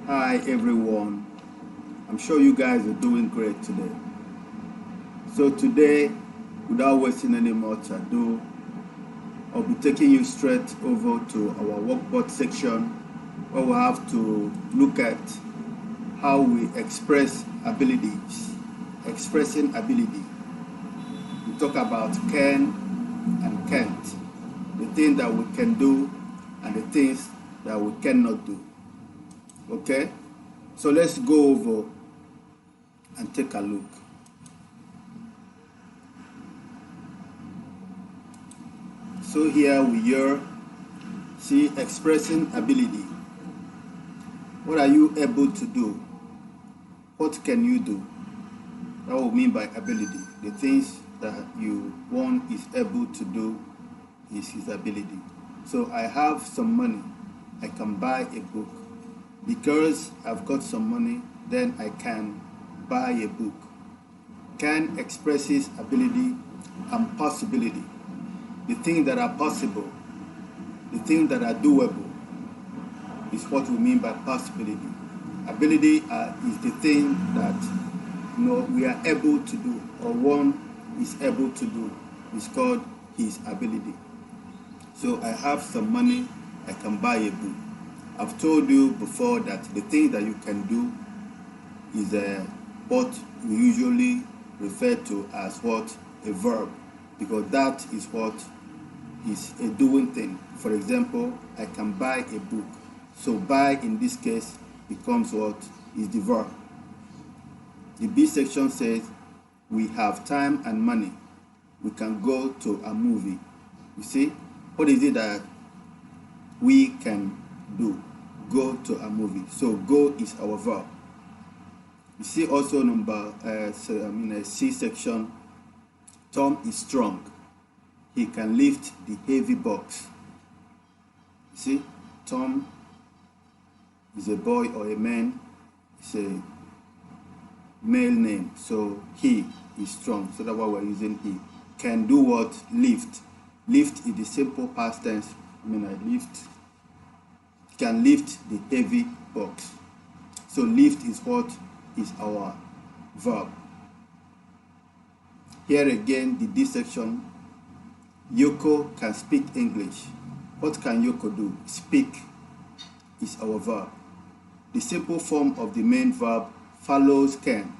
Hi everyone, I'm sure you guys are doing great today. So today, without wasting any more ado, I'll be taking you straight over to our workboard section where we have to look at how we express abilities, expressing ability. We talk about can and can't, the things that we can do and the things that we cannot do. Okay? So let's go over and take a look. So here we are, see expressing ability. What are you able to do? What can you do? That will mean by ability. The things that one is able to do is his ability. So I have some money, I can buy a book. Because I've got some money, then I can buy a book. Can expresses ability and possibility. The things that are possible, the things that are doable is what we mean by possibility. Ability is the thing that we are able to do, or one is able to do. It's called his ability. So I have some money, I can buy a book. I've told you before that the thing that you can do is what we usually refer to as what? A verb, because that is what is a doing thing. For example, I can buy a book. So buy in this case becomes what is the verb. The B section says we have time and money. We can go to a movie. You see, what is it that we can do? Go to a movie. So go is our verb. You see also C section. Tom is strong. He can lift the heavy box. You see, Tom is a boy or a man. It's a male name. So he is strong. So that's why we're using he. Can do what? Lift. Lift is the simple past tense. I lift. Can lift the heavy box. So lift is what is our verb. Here again, the D section. Yoko can speak English. What can Yoko do? Speak is our verb. The simple form of the main verb follows can.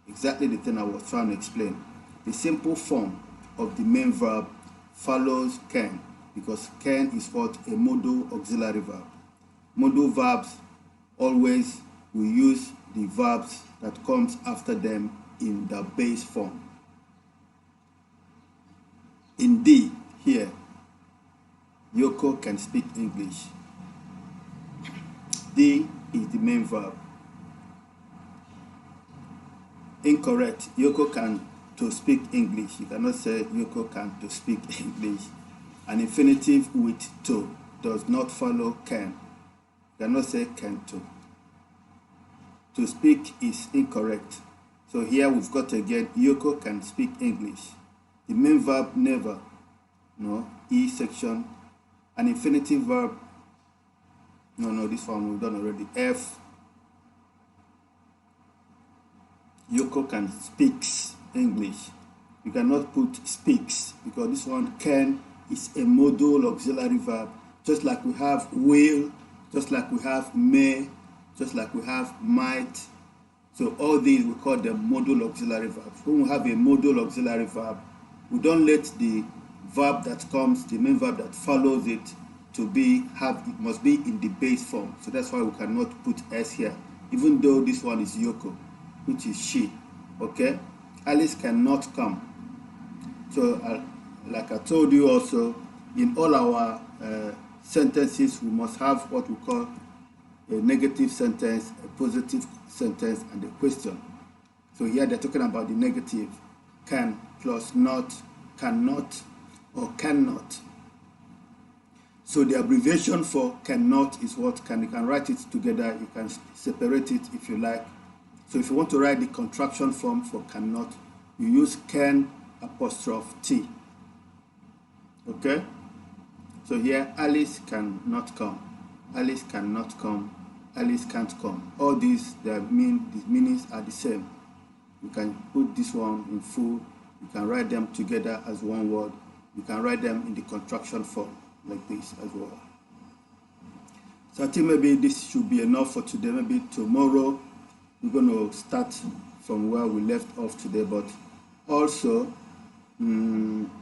Exactly the thing I was trying to explain. The simple form of the main verb follows can, because can is what? A modal auxiliary verb. Modal verbs always will use the verbs that comes after them in the base form. In D here, Yoko can speak English. D is the main verb. Incorrect. Yoko can to speak English. You cannot say Yoko can to speak English. An infinitive with to does not follow can. You cannot say can to. To speak is incorrect. So here we've got again, Yoko can speak English. The main verb never. E section. An infinitive verb. This one we've done already. F. Yoko can speaks English. You cannot put speaks, because this one can is a modal auxiliary verb, just like we have will, just like we have may, just like we have might. So all these we call them modal auxiliary verbs. When we have a modal auxiliary verb, we don't let the verb that comes, the main verb that follows it, it must be in the base form. So that's why we cannot put s here, even though this one is Yoko, which is she. Okay, Alice cannot come. So like I told you also, in all our sentences we must have what we call a negative sentence, a positive sentence, and a question. So here they're talking about the negative. Can plus not, cannot, or cannot. So the abbreviation for cannot is what? You can write it together, you can separate it if you like. So if you want to write the contraction form for cannot, you use can apostrophe T. Okay? So here, Alice cannot come. Alice cannot come Alice can't come. All these, the meanings are the same. You can put this one in full. You can write them together as one word. You can write them in the contraction form like this as well. So I think maybe this should be enough for today. Maybe tomorrow we're going to start from where we left off today. But also,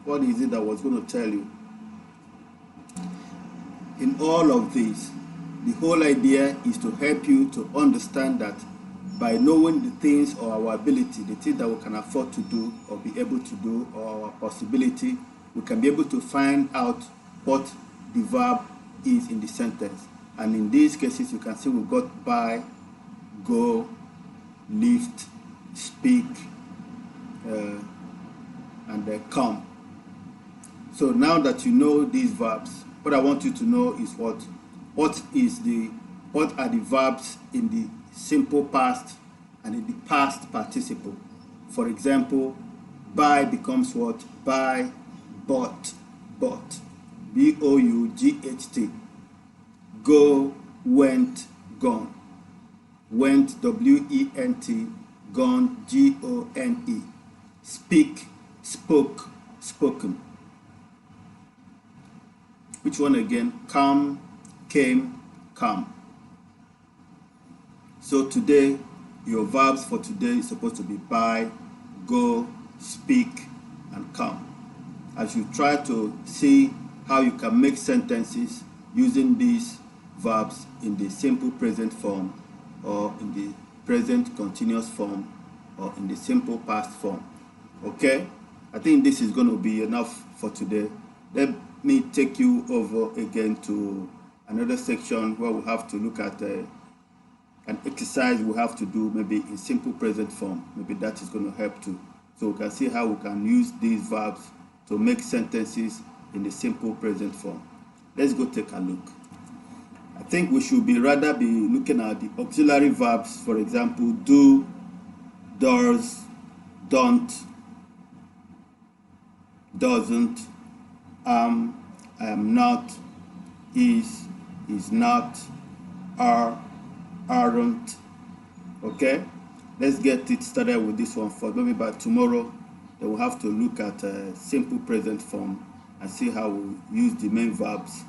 what is it that I was going to tell you? In all of this, the whole idea is to help you to understand that by knowing the things or our ability, the things that we can afford to do or be able to do, or our possibility, we can be able to find out what the verb is in the sentence. And in these cases, you can see we've got buy, go, lift, speak, and come. So now that you know these verbs, what I want you to know is what are the verbs in the simple past and in the past participle. For example, buy becomes what? Buy, bought, bought. B-O-U-G-H-T. Go, went, gone. Went, W-E-N-T. Gone, G-O-N-E. Speak, spoke, spoken. Which one again? Come, came, come. So today, your verbs for today is supposed to be buy, go, speak, and come. As you try to see how you can make sentences using these verbs in the simple present form, or in the present continuous form, or in the simple past form. Okay? I think this is going to be enough for today. Let me take you over again to another section where we have to look at an exercise we have to do maybe in simple present form. Maybe that is going to help too. So we can see how we can use these verbs to make sentences in the simple present form. Let's go take a look. I think we should rather be looking at the auxiliary verbs. For example, do, does, don't, doesn't, I am not, is not, are, aren't. Okay, let's get it started with this one first. Maybe by tomorrow then we'll have to look at a simple present form and see how we use the main verbs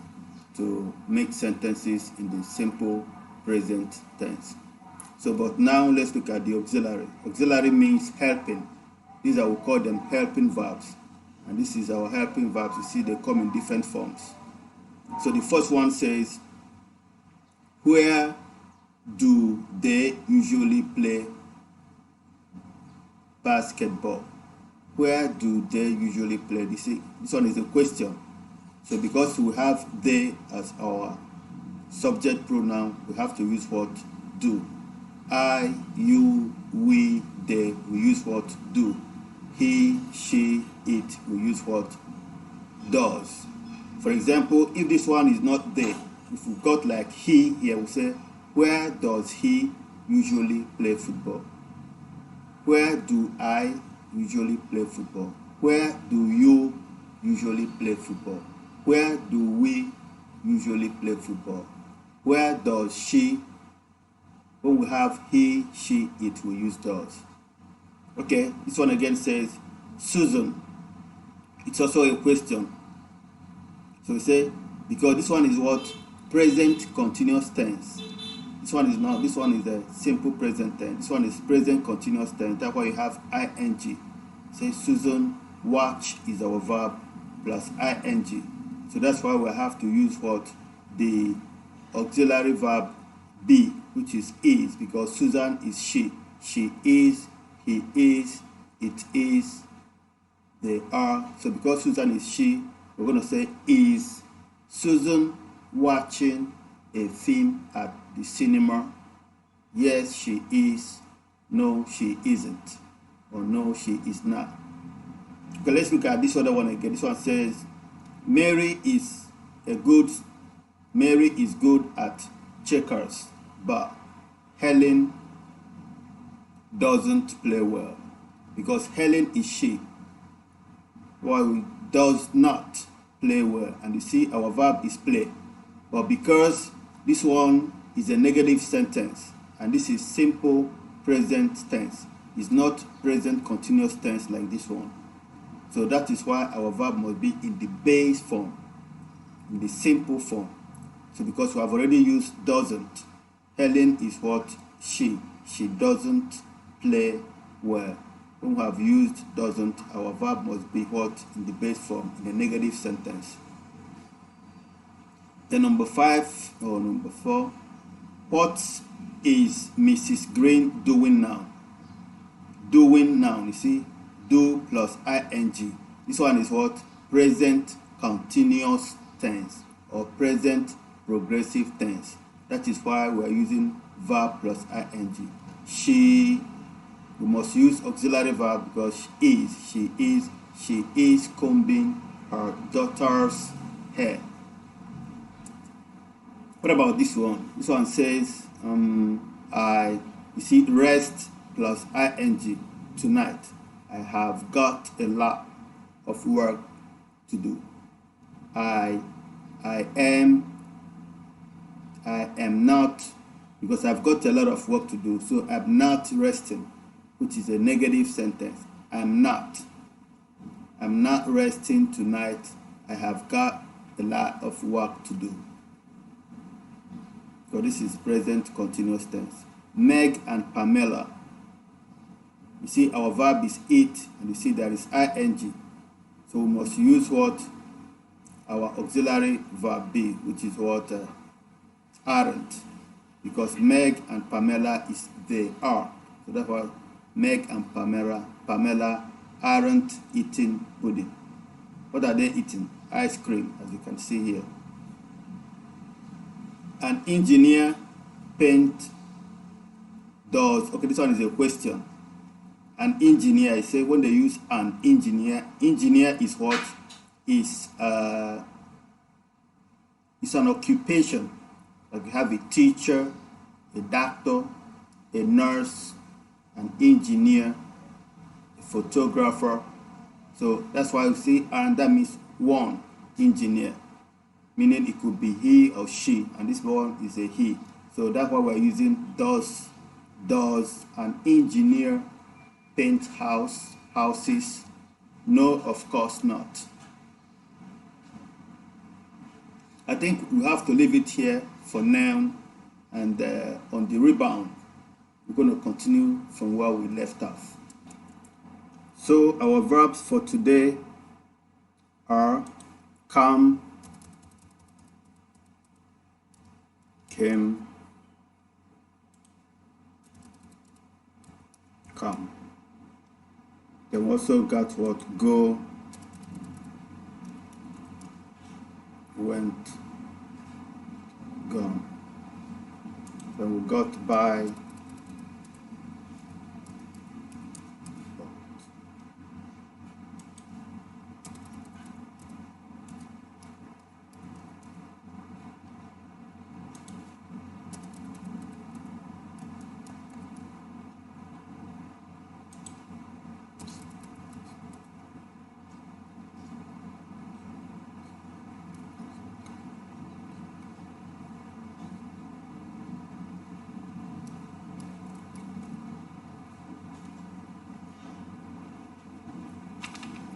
to make sentences in the simple present tense. So but now let's look at the auxiliary. Auxiliary means helping. These are, we call them helping verbs, and this is our helping verbs. You see they come in different forms. So the first one says, where do they usually play basketball? Where do they usually play? This one is a question. So because we have they as our subject pronoun, we have to use what? Do. I, you, we, they, we use what? Do. He, she, it, we use what? Does. For example, if this one is not they, if we've got like he here, we say, where does he usually play football? Where do I usually play football? Where do you usually play football? Where do we usually play football? Where does she? When we have he, she, it, we use does. Okay, this one again says, Susan. It's also a question. So we say, because this one is what? Present continuous tense. This one is not. This one is a simple present tense. This one is present continuous tense. That's why you have ing. Say Susan watch is our verb plus ing. So that's why we have to use what? The auxiliary verb be, which is, because Susan is she. She is, he is, it is, they are. So because Susan is she, we're going to say, is Susan watching a film at the cinema? Yes, she is. No, she isn't. Or no, she is not. Okay, let's look at this other one again. This one says, Mary is good at checkers, but Helen doesn't play well. Because Helen is she, while does not play well. And you see our verb is play. But because this one is a negative sentence, and this is simple present tense. It's not present continuous tense like this one. So that is why our verb must be in the base form, in the simple form. So because we have already used doesn't, Helen is what? She doesn't play well. When we have used doesn't, our verb must be what? In the base form, in the negative sentence. Then number 5 or number 4, what is Mrs. Green doing now? Doing now, you see, do plus ing. This one is what? Present continuous tense or present progressive tense. That is why we are using verb plus ing. She, we must use auxiliary verb because she is combing her daughter's hair. What about this one? This one says, you see, rest plus ing. Tonight, I have got a lot of work to do. I am not, because I've got a lot of work to do, so I'm not resting, which is a negative sentence. I'm not resting tonight. I have got a lot of work to do. So this is present continuous tense. Meg and Pamela. You see, our verb is eat, and you see there is ing. So we must use what? Our auxiliary verb be, which is what? Aren't. Because Meg and Pamela is they are. So therefore, Meg and Pamela aren't eating pudding. What are they eating? Ice cream, as you can see here. An engineer paint doors. Okay, this one is a question. An engineer, I say when they use an engineer is what? Is it's an occupation. Like you have a teacher, a doctor, a nurse, an engineer, a photographer. So that's why you see, and that means one engineer, meaning it could be he or she, and this one is a he. So that's why we're using does an engineer paint houses? No, of course not. I think we have to leave it here for now, and on the rebound, we're going to continue from where we left off. So our verbs for today are come, came, come. Then we also got what? Go, went, gone. Then we got by,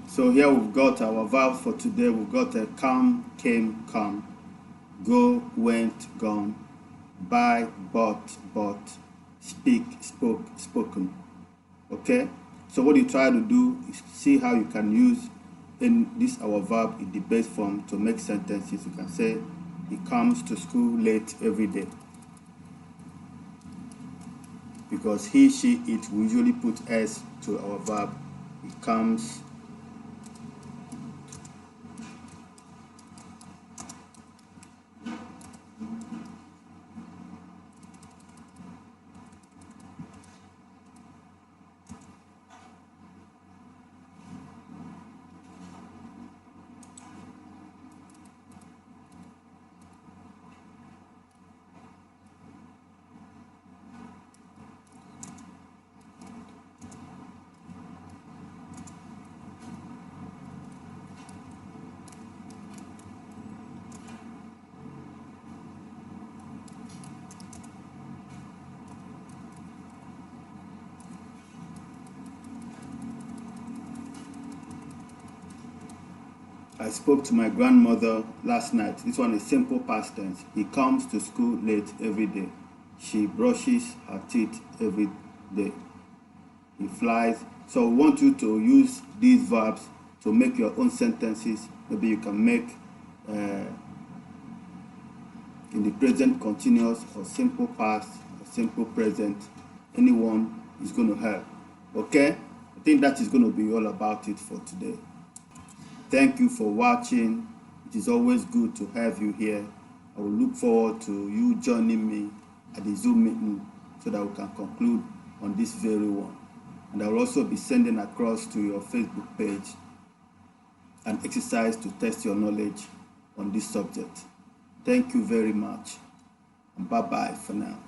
so here we've got our verb for today. We've got a come, came, come, go, went, gone, buy, bought, speak, spoke, spoken. Okay? So what you try to do is see how you can use in this our verb in the base form to make sentences. You can say, he comes to school late every day. Because he, she, it, we usually put s to our verb. He comes. I spoke to my grandmother last night. This one is simple past tense. He comes to school late every day. She brushes her teeth every day. He flies. So I want you to use these verbs to make your own sentences. Maybe you can make in the present continuous or simple past or simple present. Anyone is going to help. Okay? I think that is going to be all about it for today. Thank you for watching. It is always good to have you here. I will look forward to you joining me at the Zoom meeting so that we can conclude on this very one. And I will also be sending across to your Facebook page an exercise to test your knowledge on this subject. Thank you very much, and bye-bye for now.